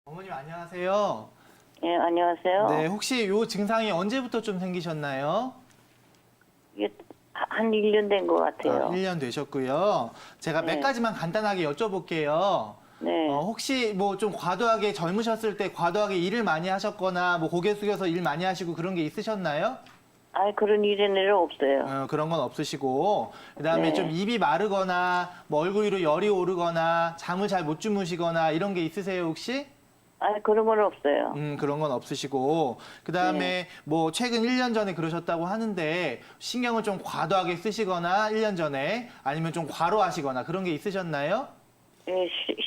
어머님 안녕하세요. 예, 안녕하세요. 네, 혹시 요 증상이 언제부터 좀 생기셨나요? 이게 한 1년 된 것 같아요. 1년 되셨고요. 제가 몇 네. 가지만 간단하게 여쭤볼게요. 네. 혹시 뭐 좀 과도하게 젊으셨을 때 과도하게 일을 많이 하셨거나 뭐 고개 숙여서 일 많이 하시고 그런 게 있으셨나요? 그런 일은 없어요. 그런 건 없으시고 그다음에 네. 좀 입이 마르거나 뭐 얼굴 위로 열이 오르거나 잠을 잘 못 주무시거나 이런 게 있으세요, 혹시? 그런 건 없어요. 그런 건 없으시고 그다음에 네. 뭐 최근 1년 전에 그러셨다고 하는데 신경을 좀 과도하게 쓰시거나 1년 전에 아니면 좀 과로하시거나 그런 게 있으셨나요? 예,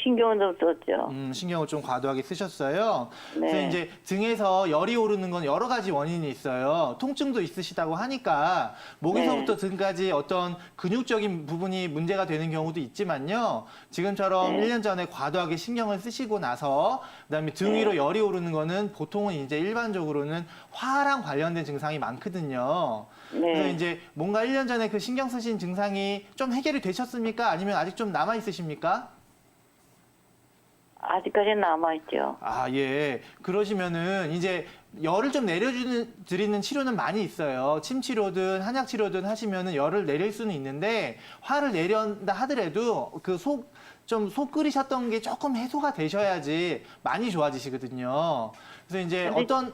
신경은 없었죠. 신경을 좀 과도하게 쓰셨어요. 네. 그래서 이제 등에서 열이 오르는 건 여러 가지 원인이 있어요. 통증도 있으시다고 하니까 목에서부터 네. 등까지 어떤 근육적인 부분이 문제가 되는 경우도 있지만요. 지금처럼 네. 1년 전에 과도하게 신경을 쓰시고 나서 그다음에 등 네. 위로 열이 오르는 거는 보통은 이제 일반적으로는 화랑 관련된 증상이 많거든요. 그래서 네. 이제 뭔가 1년 전에 그 신경 쓰신 증상이 좀 해결이 되셨습니까? 아니면 아직 좀 남아 있으십니까? 아직까지 남아있죠. 예. 그러시면은 이제 열을 좀 드리는 치료는 많이 있어요. 침 치료든 한약 치료든 하시면은 열을 내릴 수는 있는데 화를 내린다 하더라도 그 속 끓이셨던 게 조금 해소가 되셔야지 많이 좋아지시거든요. 그래서 이제 근데 어떤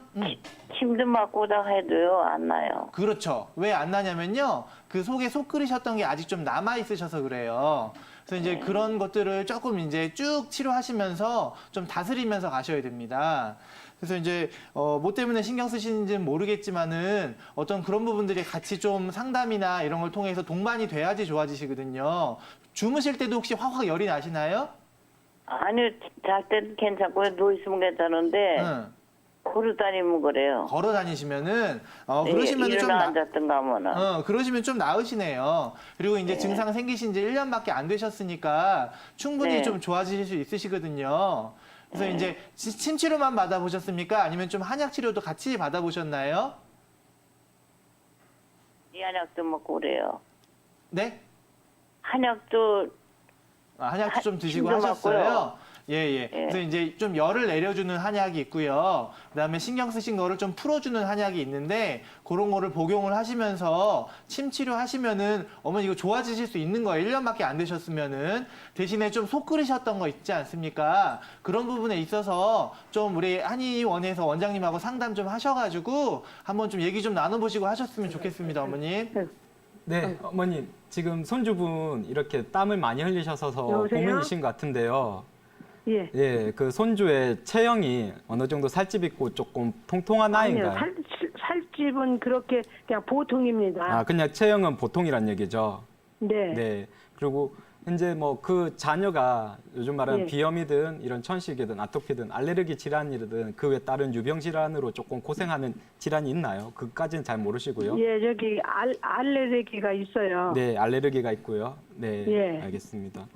침도 맞고다 해도요, 안 나요. 그렇죠. 왜 안 나냐면요. 그 속에 속 끓이셨던 게 아직 좀 남아 있으셔서 그래요. 그래서 이제 그런 것들을 조금 이제 쭉 치료하시면서 좀 다스리면서 가셔야 됩니다. 그래서 이제 뭐 때문에 신경 쓰시는지는 모르겠지만은 어떤 그런 부분들이 같이 좀 상담이나 이런 걸 통해서 동반이 돼야지 좋아지시거든요. 주무실 때도 혹시 확확 열이 나시나요? 아니요, 잘 때는 괜찮고요. 누워있으면 괜찮은데, 응. 걸어 다니면 그래요. 걸어 다니시면은 그러시면은 좀 일어나 앉았던가 하면은. 그러시면 좀 나으시네요. 그리고 이제 네. 증상 생기신 지 1년밖에 안 되셨으니까 충분히 네. 좀 좋아지실 수 있으시거든요. 그래서 이제 침 치료만 받아보셨습니까? 아니면 좀 한약 치료도 같이 받아보셨나요? 이 한약도 먹고 그래요. 네? 한약도 한약도 좀 드시고 침도 하셨어요? 맞고요. 예. 그래서 이제 좀 열을 내려주는 한약이 있고요. 그다음에 신경 쓰신 거를 좀 풀어주는 한약이 있는데 그런 거를 복용을 하시면서 침 치료하시면은 어머니 이거 좋아지실 수 있는 거예요. 1년밖에 안 되셨으면은 대신에 좀 속 끓이셨던 거 있지 않습니까? 그런 부분에 있어서 좀 우리 한의원에서 원장님하고 상담 좀 하셔가지고 한번 좀 얘기 좀 나눠보시고 하셨으면 좋겠습니다, 어머님. 네, 어머님 지금 손주분 이렇게 땀을 많이 흘리셔서 여보세요? 고민이신 것 같은데요. 예. 예, 그 손주의 체형이 어느 정도 살집 있고 조금 통통한 아니요, 아이인가요? 살집은 그렇게 그냥 보통입니다. 그냥 체형은 보통이란 얘기죠. 네. 네. 그리고 이제 뭐 그 자녀가 요즘 말하는 예. 비염이든 이런 천식이든 아토피든 알레르기 질환이든 그 외 다른 유병 질환으로 조금 고생하는 질환이 있나요? 그까지는 잘 모르시고요. 예, 저기 알레르기가 있어요. 네, 알레르기가 있고요. 네, 예. 알겠습니다.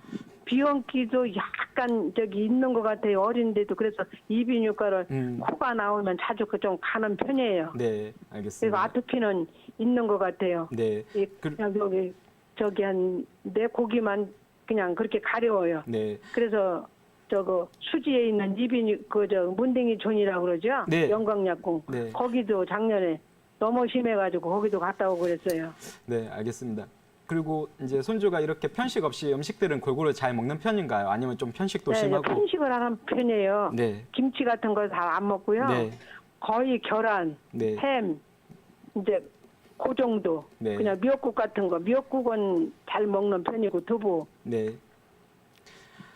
비염기도 약간 저기 있는 것 같아요. 어린데도 그래서 이비인후과를 음. 코가 나오면 자주 그 좀 가는 편이에요. 네, 그리고 알겠습니다. 아토피는 있는 것 같아요. 네, 그냥 저기 한 내 고기만 그냥 그렇게 가려워요. 네, 그래서 저거 수지에 있는 문댕이 존이라고 그러죠? 네. 영광약국. 네. 거기도 작년에 너무 심해가지고 거기도 갔다 오고 그랬어요. 네, 알겠습니다. 그리고 이제 손주가 이렇게 편식 없이 음식들은 골고루 잘 먹는 편인가요? 아니면 좀 편식도 네, 심하고? 편식을 하는 편이에요. 네, 김치 같은 거 잘 안 먹고요. 네, 거의 계란, 네, 햄, 이제 그 정도. 네. 그냥 미역국 같은 거. 미역국은 잘 먹는 편이고 두부. 네.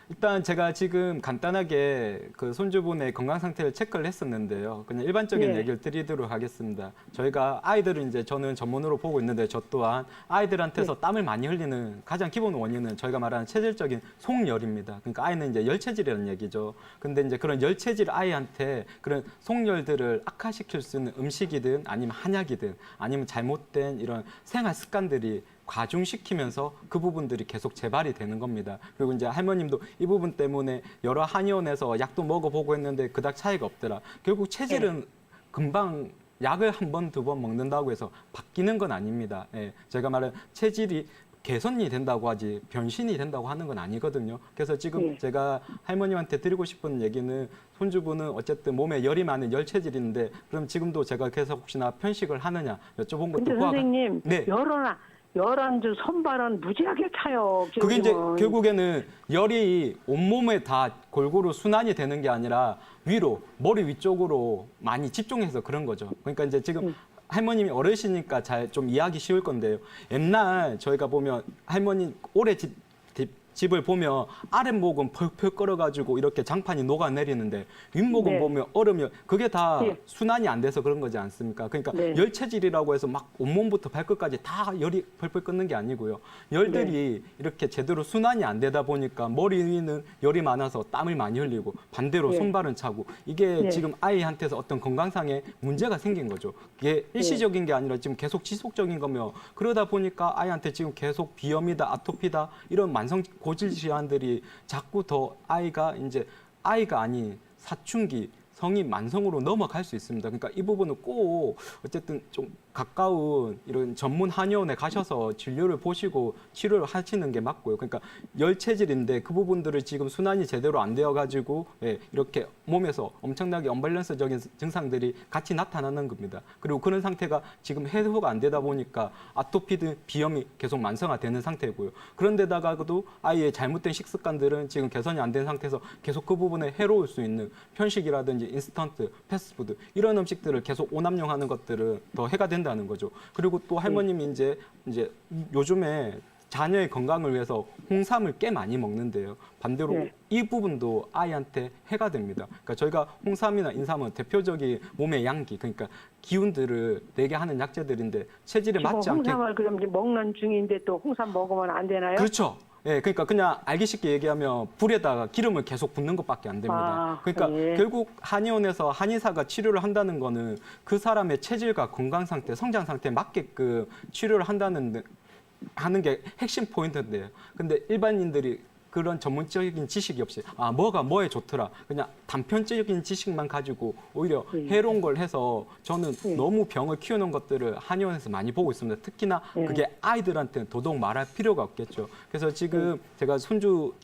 일단 제가 지금 간단하게 그 손주분의 건강 상태를 체크를 했었는데요. 그냥 일반적인 예. 얘기를 드리도록 하겠습니다. 저희가 아이들은 이제 저는 전문으로 보고 있는데 저 또한 아이들한테서 땀을 많이 흘리는 가장 기본 원인은 저희가 말하는 체질적인 속열입니다. 그러니까 아이는 이제 열체질이라는 얘기죠. 근데 이제 그런 열체질 아이한테 그런 속열들을 악화시킬 수 있는 음식이든 아니면 한약이든 아니면 잘못된 이런 생활 습관들이 과중시키면서 그 부분들이 계속 재발이 되는 겁니다. 그리고 이제 할머님도 이 부분 때문에 여러 한의원에서 약도 먹어보고 했는데 그닥 차이가 없더라. 결국 체질은 금방 약을 한 번, 두 번 먹는다고 해서 바뀌는 건 아닙니다. 예, 제가 말한 체질이 개선이 된다고 하지 변신이 된다고 하는 건 아니거든요. 그래서 지금 네. 제가 할머님한테 드리고 싶은 얘기는 손주분은 어쨌든 몸에 열이 많은 열 체질인데 그럼 지금도 제가 계속 혹시나 편식을 하느냐 여쭤본 것도 근데 선생님, 네. 열안주 손발은 무지하게 차요. 그게 이제 지금은. 결국에는 열이 온몸에 다 골고루 순환이 되는 게 아니라 위로 머리 위쪽으로 많이 집중해서 그런 거죠. 그러니까 이제 지금 할머님이 어르시니까 잘 좀 이해하기 쉬울 건데요. 옛날 저희가 보면 할머니 오래 집을 보면 아랫목은 펄펄 끓어가지고 이렇게 장판이 녹아내리는데 윗목은 네. 보면 얼으면 그게 다 네. 순환이 안 돼서 그런 거지 않습니까? 그러니까 네. 열 체질이라고 해서 막 온몸부터 발끝까지 다 열이 펄펄 끓는 게 아니고요. 열들이 이렇게 제대로 순환이 안 되다 보니까 머리 위는 열이 많아서 땀을 많이 흘리고 반대로 네. 손발은 차고 이게 네. 지금 아이한테서 어떤 건강상의 문제가 생긴 거죠. 이게 일시적인 게 아니라 지금 계속 지속적인 거며 그러다 보니까 아이한테 지금 계속 비염이다, 아토피다 이런 만성 고질 질환들이 자꾸 더 아이가 아닌 사춘기 성인 만성으로 넘어갈 수 있습니다. 그러니까 이 부분은 꼭 어쨌든 좀 가까운 이런 전문 한의원에 가셔서 진료를 보시고 치료를 하시는 게 맞고요. 그러니까 열 체질인데 그 부분들을 지금 순환이 제대로 안 되어 가지고 이렇게 몸에서 엄청나게 언밸런스적인 증상들이 같이 나타나는 겁니다. 그리고 그런 상태가 지금 해소가 안 되다 보니까 아토피든 비염이 계속 만성화되는 상태고요. 그런데다가도 아이의 잘못된 식습관들은 지금 개선이 안 된 상태에서 계속 그 부분에 해로울 수 있는 편식이라든지 인스턴트, 패스트푸드 이런 음식들을 계속 오남용하는 것들은 더 해가 된다는 거죠. 그리고 또 할머님이 이제 요즘에 자녀의 건강을 위해서 홍삼을 꽤 많이 먹는데요. 반대로 네. 이 부분도 아이한테 해가 됩니다. 그러니까 저희가 홍삼이나 인삼은 대표적인 몸의 양기, 그러니까 기운들을 내게 하는 약재들인데 체질에 지금 맞지 않게 홍삼을 그럼 이제 먹는 중인데 또 홍삼 먹으면 안 되나요? 그렇죠. 예, 그러니까 그냥 알기 쉽게 얘기하면 불에다가 기름을 계속 붓는 것밖에 안 됩니다. 아, 그러니까 예. 결국 한의원에서 한의사가 치료를 한다는 거는 그 사람의 체질과 건강 상태, 성장 상태에 맞게끔 치료를 하는 게 핵심 포인트인데요. 근데 일반인들이 그런 전문적인 지식이 없이 뭐가 뭐에 좋더라 그냥 단편적인 지식만 가지고 오히려 해로운 걸 해서 저는 너무 병을 키우는 것들을 한의원에서 많이 보고 있습니다. 특히나 그게 아이들한테는 더더욱 말할 필요가 없겠죠. 그래서 지금 제가 손주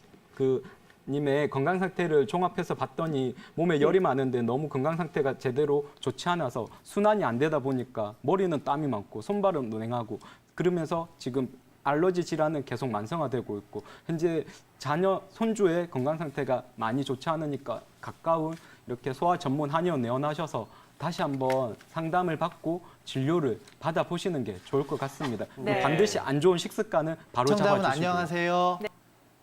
님의 건강 상태를 종합해서 봤더니 몸에 열이 많은데 너무 건강 상태가 제대로 좋지 않아서 순환이 안 되다 보니까 머리는 땀이 많고 손발은 냉하고 그러면서 지금 알러지 질환은 계속 만성화되고 있고 현재 자녀 손주의 건강 상태가 많이 좋지 않으니까 가까운 이렇게 소아 전문 한의원 내원하셔서 다시 한번 상담을 받고 진료를 받아보시는 게 좋을 것 같습니다. 네. 반드시 안 좋은 식습관은 바로 청자분 잡아주시고. 안녕하세요.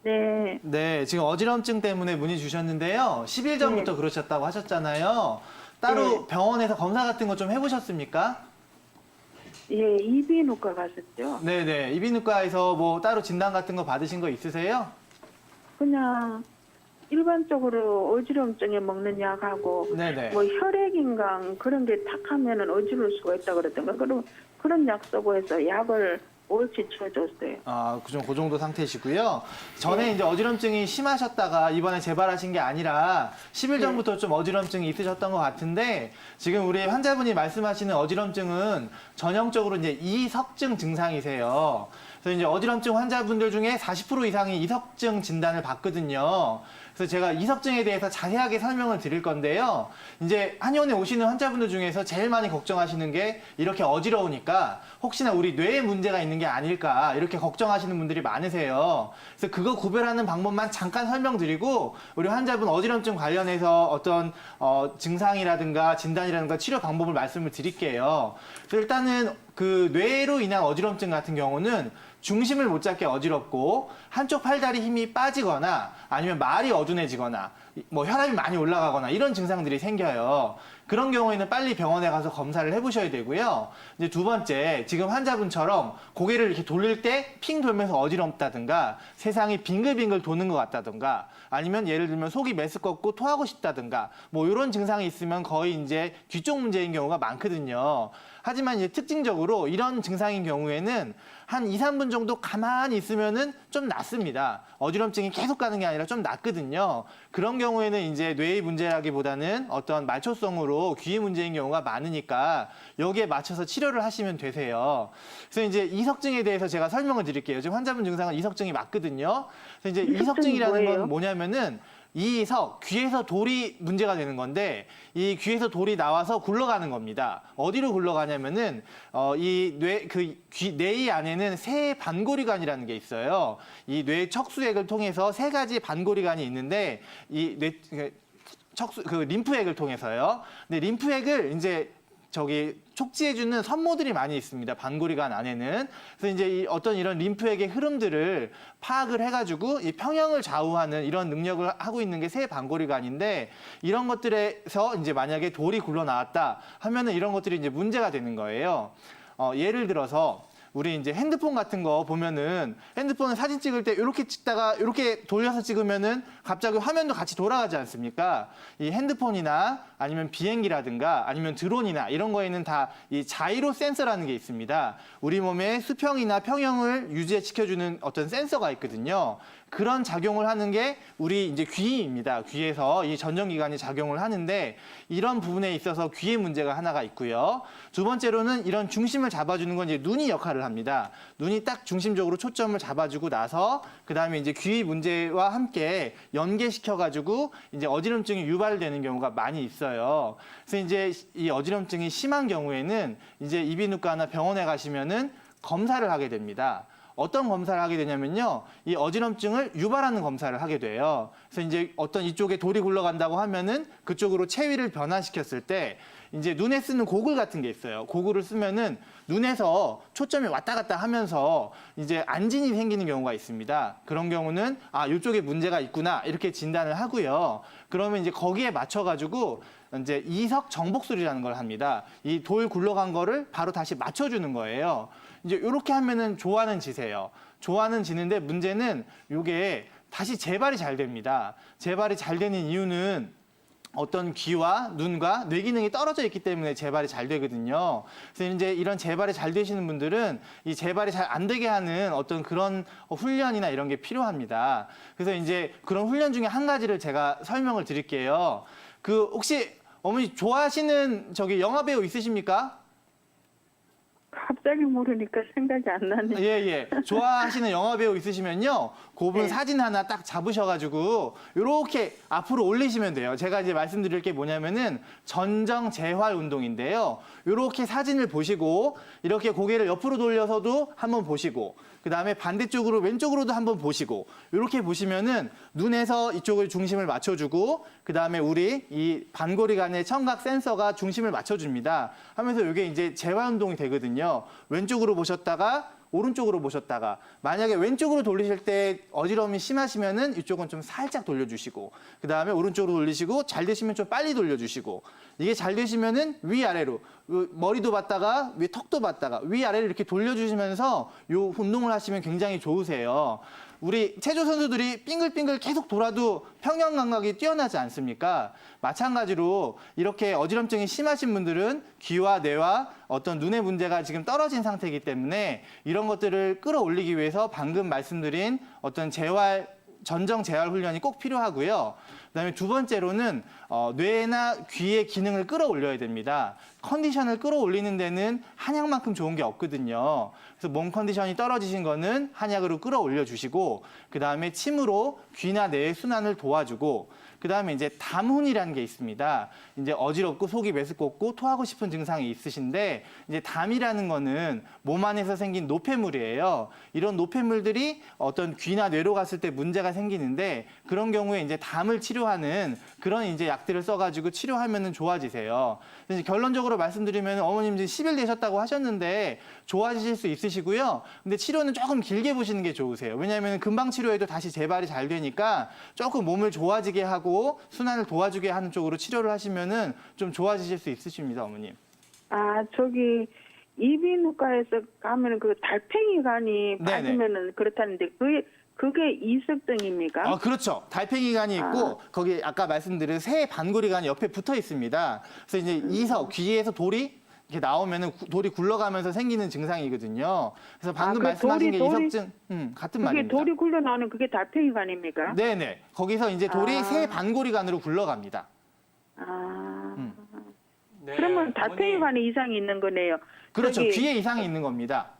네. 네, 지금 어지럼증 때문에 문의 주셨는데요. 10일 전부터 그러셨다고 하셨잖아요. 따로 병원에서 검사 같은 거 좀 해보셨습니까? 예, 이비인후과 갔었죠. 네네. 이비인후과에서 뭐 따로 진단 같은 거 받으신 거 있으세요? 그냥 일반적으로 어지럼증에 먹는 약하고 네네. 뭐 혈액인강 그런 게 탁하면은 어지러울 수가 있다 그랬던가 그런 약 쓰고 해서 약을 옳지 쳐줬어요. 그 정도 상태시고요. 전에 이제 어지럼증이 심하셨다가 이번에 재발하신 게 아니라 10일 전부터 좀 어지럼증이 있으셨던 것 같은데 지금 우리 환자분이 말씀하시는 어지럼증은 전형적으로 이제 이석증 증상이세요. 그래서 이제 어지럼증 환자분들 중에 40% 이상이 이석증 진단을 받거든요. 그래서 제가 이석증에 대해서 자세하게 설명을 드릴 건데요. 이제 한의원에 오시는 환자분들 중에서 제일 많이 걱정하시는 게 이렇게 어지러우니까 혹시나 우리 뇌에 문제가 있는 게 아닐까 이렇게 걱정하시는 분들이 많으세요. 그래서 그거 구별하는 방법만 잠깐 설명드리고 우리 환자분 어지럼증 관련해서 어떤 증상이라든가 진단이라든가 치료 방법을 말씀을 드릴게요. 그래서 일단은 그 뇌로 인한 어지럼증 같은 경우는 중심을 못 잡게 어지럽고 한쪽 팔다리 힘이 빠지거나 아니면 말이 어둔해지거나 뭐 혈압이 많이 올라가거나 이런 증상들이 생겨요. 그런 경우에는 빨리 병원에 가서 검사를 해보셔야 되고요. 이제 두 번째, 지금 환자분처럼 고개를 이렇게 돌릴 때 핑 돌면서 어지럽다든가 세상이 빙글빙글 도는 것 같다든가 아니면 예를 들면 속이 메스껍고 토하고 싶다든가 뭐 이런 증상이 있으면 거의 이제 귀 쪽 문제인 경우가 많거든요. 하지만 이제 특징적으로 이런 증상인 경우에는 한 2, 3분 정도 가만히 있으면은 좀 낫습니다. 어지럼증이 계속 가는 게 아니라 좀 낫거든요. 그런 경우에는 이제 뇌의 문제라기보다는 어떤 말초성으로 귀의 문제인 경우가 많으니까 여기에 맞춰서 치료를 하시면 되세요. 그래서 이제 이석증에 대해서 제가 설명을 드릴게요. 지금 환자분 증상은 이석증이 맞거든요. 그래서 이제 이석증이라는 뭐예요? 건 뭐냐면은 이석, 귀에서 돌이 문제가 되는 건데 이 귀에서 돌이 나와서 굴러가는 겁니다. 어디로 굴러가냐면은 뇌의 안에는 세 반고리관이라는 게 있어요. 이 뇌 척수액을 통해서 세 가지 반고리관이 있는데 이 뇌 림프액을 통해서요. 근데 림프액을 이제 촉지해주는 섬모들이 많이 있습니다. 반고리관 안에는. 그래서 이제 어떤 이런 림프액의 흐름들을 파악을 해가지고 이 평형을 좌우하는 이런 능력을 하고 있는 게 세 반고리관인데 이런 것들에서 이제 만약에 돌이 굴러 나왔다 하면은 이런 것들이 이제 문제가 되는 거예요. 예를 들어서 우리 이제 핸드폰 같은 거 보면은 핸드폰을 사진 찍을 때 이렇게 찍다가 이렇게 돌려서 찍으면은 갑자기 화면도 같이 돌아가지 않습니까? 이 핸드폰이나 아니면 비행기라든가 아니면 드론이나 이런 거에는 다 이 자이로 센서라는 게 있습니다. 우리 몸의 수평이나 평형을 유지시켜주는 어떤 센서가 있거든요. 그런 작용을 하는 게 우리 이제 귀입니다. 귀에서 이 전정기관이 작용을 하는데 이런 부분에 있어서 귀의 문제가 하나가 있고요. 두 번째로는 이런 중심을 잡아주는 건 이제 눈이 역할을 합니다. 눈이 딱 중심적으로 초점을 잡아주고 나서 그 다음에 이제 귀 문제와 함께 연계시켜가지고 이제 어지럼증이 유발되는 경우가 많이 있어요. 그래서 이제 이 어지럼증이 심한 경우에는 이제 이비인후과나 병원에 가시면은 검사를 하게 됩니다. 어떤 검사를 하게 되냐면요. 이 어지럼증을 유발하는 검사를 하게 돼요. 그래서 이제 어떤 이쪽에 돌이 굴러간다고 하면은 그쪽으로 체위를 변화시켰을 때 이제 눈에 쓰는 고글 같은 게 있어요. 고글을 쓰면은 눈에서 초점이 왔다 갔다 하면서 이제 안진이 생기는 경우가 있습니다. 그런 경우는 아, 이쪽에 문제가 있구나 이렇게 진단을 하고요. 그러면 이제 거기에 맞춰가지고 이제 이석 정복술이라는 걸 합니다. 이 돌 굴러간 거를 바로 다시 맞춰주는 거예요. 이제 이렇게 하면은 좋아는 지세요. 좋아는 지는데 문제는 이게 다시 재발이 잘 됩니다. 재발이 잘 되는 이유는 어떤 귀와 눈과 뇌 기능이 떨어져 있기 때문에 재발이 잘 되거든요. 그래서 이제 이런 재발이 잘 되시는 분들은 이 재발이 잘 안 되게 하는 어떤 그런 훈련이나 이런 게 필요합니다. 그래서 이제 그런 훈련 중에 한 가지를 제가 설명을 드릴게요. 혹시 어머니 좋아하시는 영화 배우 있으십니까? 갑자기 모르니까 생각이 안 나네. 예. 좋아하시는 영화 배우 있으시면요. 그분 네. 사진 하나 딱 잡으셔가지고 이렇게 앞으로 올리시면 돼요. 제가 이제 말씀드릴 게 뭐냐면은 전정 재활 운동인데요. 이렇게 사진을 보시고 이렇게 고개를 옆으로 돌려서도 한번 보시고 그 다음에 반대쪽으로 왼쪽으로도 한번 보시고 이렇게 보시면은 눈에서 이쪽을 중심을 맞춰주고 그 다음에 우리 이 반고리관의 청각 센서가 중심을 맞춰줍니다. 하면서 이게 이제 재활 운동이 되거든요. 왼쪽으로 보셨다가 오른쪽으로 보셨다가 만약에 왼쪽으로 돌리실 때 어지러움이 심하시면은 이쪽은 좀 살짝 돌려주시고 그 다음에 오른쪽으로 돌리시고 잘 되시면 좀 빨리 돌려주시고 이게 잘 되시면은 위아래로 머리도 봤다가 위 턱도 봤다가 위아래로 이렇게 돌려주시면서 요 운동을 하시면 굉장히 좋으세요. 우리 체조 선수들이 빙글빙글 계속 돌아도 평형 감각이 뛰어나지 않습니까? 마찬가지로 이렇게 어지럼증이 심하신 분들은 귀와 뇌와 어떤 눈의 문제가 지금 떨어진 상태이기 때문에 이런 것들을 끌어올리기 위해서 방금 말씀드린 어떤 전정 재활 훈련이 꼭 필요하고요. 그다음에 두 번째로는 뇌나 귀의 기능을 끌어올려야 됩니다. 컨디션을 끌어올리는 데는 한약만큼 좋은 게 없거든요. 그래서 몸 컨디션이 떨어지신 거는 한약으로 끌어올려 주시고 그다음에 침으로 귀나 뇌의 순환을 도와주고 그다음에 이제 담훈이라는 게 있습니다. 이제 어지럽고 속이 메스껍고 토하고 싶은 증상이 있으신데 이제 담이라는 거는 몸 안에서 생긴 노폐물이에요. 이런 노폐물들이 어떤 귀나 뇌로 갔을 때 문제가 생기는데 그런 경우에 이제 담을 치료하는 그런 이제 약들을 써가지고 치료하면은 좋아지세요. 그래서 결론적으로 말씀드리면 어머님 이제 10일 되셨다고 하셨는데 좋아지실 수 있으시고요. 근데 치료는 조금 길게 보시는 게 좋으세요. 왜냐하면 금방 치료해도 다시 재발이 잘 되니까 조금 몸을 좋아지게 하고 순환을 도와주게 하는 쪽으로 치료를 하시면은 좀 좋아지실 수 있으십니다, 어머님. 아, 이비인후과에서 가면은 그 달팽이관이 빠지면은 그렇다는데 그게 이석증입니까? 그렇죠. 달팽이관이 있고 거기 아까 말씀드린 새 반고리관이 옆에 붙어 있습니다. 그래서 이제 이석 귀에서 돌이 이렇게 나오면은 돌이 굴러가면서 생기는 증상이거든요. 그래서 방금 그 말씀하신 게 돌이- 이석증 같은 그게 말입니다. 돌이 굴러나오는 그게 달팽이관입니까? 네네. 거기서 이제 돌이 아. 새 반고리관으로 굴러갑니다. 아. 네, 그러면 어머니. 달팽이관에 이상이 있는 거네요. 그렇죠. 저기 귀에 이상이 있는 겁니다.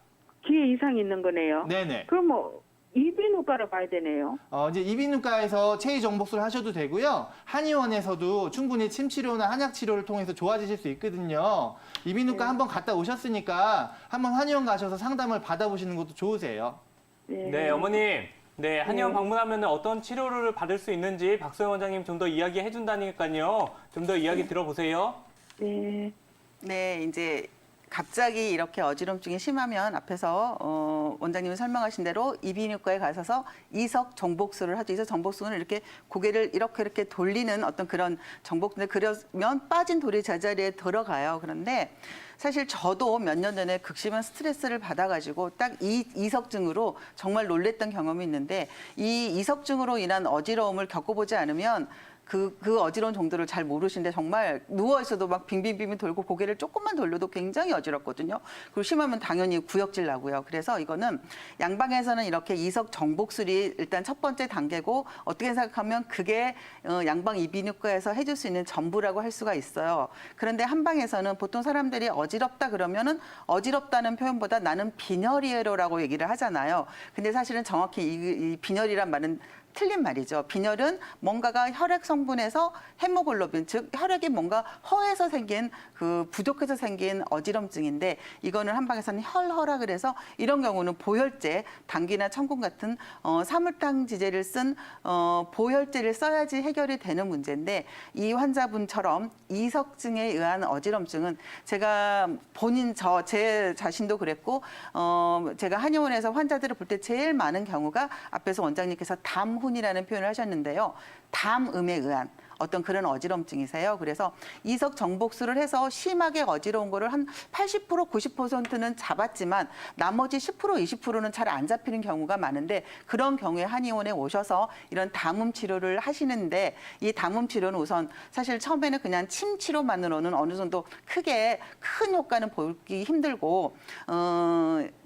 귀에 이상이 있는 거네요. 네네. 그럼 뭐 이비인후과로 가야 되네요. 이제 이비인후과에서 체위 정복술을 하셔도 되고요. 한의원에서도 충분히 침 치료나 한약 치료를 통해서 좋아지실 수 있거든요. 이비인후과 한번 갔다 오셨으니까 한번 한의원 가셔서 상담을 받아보시는 것도 좋으세요. 네, 어머님. 네, 한의원 방문하면 어떤 치료를 받을 수 있는지 박소영 원장님 좀 더 이야기해 준다니까요. 좀 더 이야기 들어보세요. 네. 네, 이제 갑자기 이렇게 어지럼증이 심하면 앞에서 원장님이 설명하신 대로 이비인후과에 가셔서 이석 정복술을 하죠. 이석 정복술은 이렇게 고개를 이렇게 돌리는 어떤 그런 정복인데 그러면 빠진 돌이 제자리에 들어가요. 그런데 사실 저도 몇 년 전에 극심한 스트레스를 받아가지고 딱 이 이석증으로 정말 놀랬던 경험이 있는데 이 이석증으로 인한 어지러움을 겪어보지 않으면 그 어지러운 정도를 잘 모르시는데 정말 누워있어도 막 빙빙빙 돌고 고개를 조금만 돌려도 굉장히 어지럽거든요. 그리고 심하면 당연히 구역질 나고요. 그래서 이거는 양방에서는 이렇게 이석 정복술이 일단 첫 번째 단계고 어떻게 생각하면 그게 양방 이비인후과에서 해줄 수 있는 전부라고 할 수가 있어요. 그런데 한방에서는 보통 사람들이 어지럽다 그러면은 어지럽다는 표현보다 나는 빈혈이에요라고 얘기를 하잖아요. 근데 사실은 정확히 이 빈혈이란 말은 틀린 말이죠. 빈혈은 뭔가가 혈액 성분에서 헤모글로빈, 즉 혈액이 뭔가 허해서 생긴 그 부족해서 생긴 어지럼증인데 이거는 한방에서는 혈허라 그래서 이런 경우는 보혈제, 당귀나 청국 같은 사물탕지제를 쓴 보혈제를 써야지 해결이 되는 문제인데 이 환자분처럼 이석증에 의한 어지럼증은 제가 제 자신도 그랬고 제가 한의원에서 환자들을 볼 때 제일 많은 경우가 앞에서 원장님께서 담훈이라는 표현을 하셨는데요. 담음에 의한 어떤 그런 어지럼증이세요. 그래서 이석 정복술을 해서 심하게 어지러운 거를 한 80%, 90%는 잡았지만 나머지 10%, 20%는 잘 안 잡히는 경우가 많은데 그런 경우에 한의원에 오셔서 이런 담음 치료를 하시는데 이 담음 치료는 우선 사실 처음에는 그냥 침 치료만으로는 어느 정도 크게 큰 효과는 보기 힘들고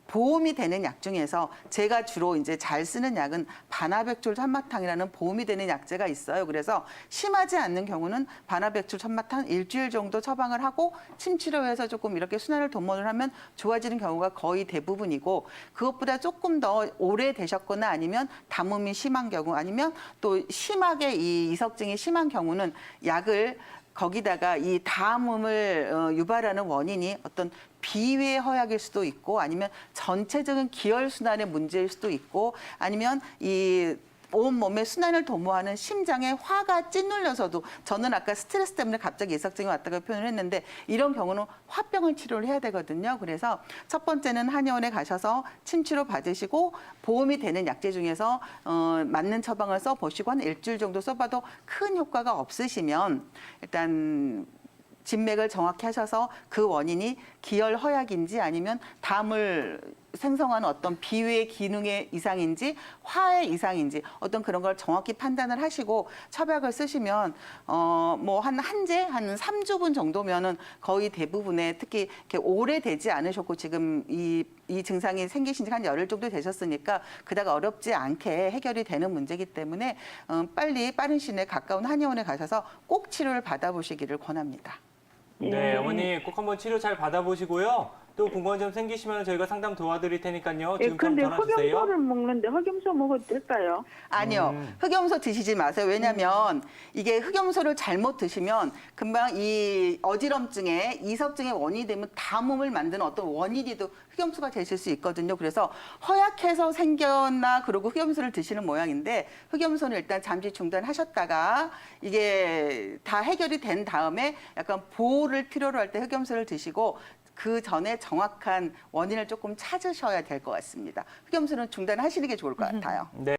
보험이 되는 약 중에서 제가 주로 이제 잘 쓰는 약은 반화백출 천마탕이라는 보험이 되는 약제가 있어요. 그래서 심하지 않는 경우는 반화백출 천마탕 일주일 정도 처방을 하고 침 치료해서 조금 이렇게 순환을 도모를 하면 좋아지는 경우가 거의 대부분이고 그것보다 조금 더 오래 되셨거나 아니면 담음이 심한 경우 아니면 또 심하게 이 이석증이 심한 경우는 약을 거기다가 이 담음을 유발하는 원인이 어떤 비회 허약일 수도 있고 아니면 전체적인 기혈순환의 문제일 수도 있고 아니면 이 온몸의 순환을 도모하는 심장에 화가 찐눌려서도 저는 아까 스트레스 때문에 갑자기 이석증이 왔다고 표현을 했는데 이런 경우는 화병을 치료를 해야 되거든요. 그래서 첫 번째는 한의원에 가셔서 침치료 받으시고 보험이 되는 약제 중에서 맞는 처방을 써보시고 한 일주일 정도 써봐도 큰 효과가 없으시면 일단 진맥을 정확히 하셔서 그 원인이 기혈 허약인지 아니면 담을 생성하는 어떤 비위의 기능의 이상인지 화의 이상인지 어떤 그런 걸 정확히 판단을 하시고 처방을 쓰시면 뭐 한 3주분 정도면은 거의 대부분의 특히 이렇게 오래되지 않으셨고 지금 이 증상이 생기신 지 한 열흘 정도 되셨으니까 그닥 어렵지 않게 해결이 되는 문제이기 때문에 빠른 시일 내에 가까운 한의원에 가셔서 꼭 치료를 받아보시기를 권합니다. 네, 어머니 꼭 한번 치료 잘 받아보시고요. 또 궁금한 점 생기시면 저희가 상담 도와드릴 테니까요. 예, 지금 근데 전화 주세요. 흑염소를 먹는데 흑염소 먹어도 될까요? 아니요. 흑염소 드시지 마세요. 왜냐하면 이게 흑염소를 잘못 드시면 금방 이 어지럼증에 이석증의 원인이 되면 담음을 만드는 어떤 원인이도 흑염소가 되실 수 있거든요. 그래서 허약해서 생겼나 그러고 흑염소를 드시는 모양인데 흑염소는 일단 잠시 중단하셨다가 이게 다 해결이 된 다음에 약간 보호를 필요로 할 때 흑염소를 드시고 그 전에 정확한 원인을 조금 찾으셔야 될 것 같습니다. 흑염소는 중단하시는 게 좋을 것 같아요. 네.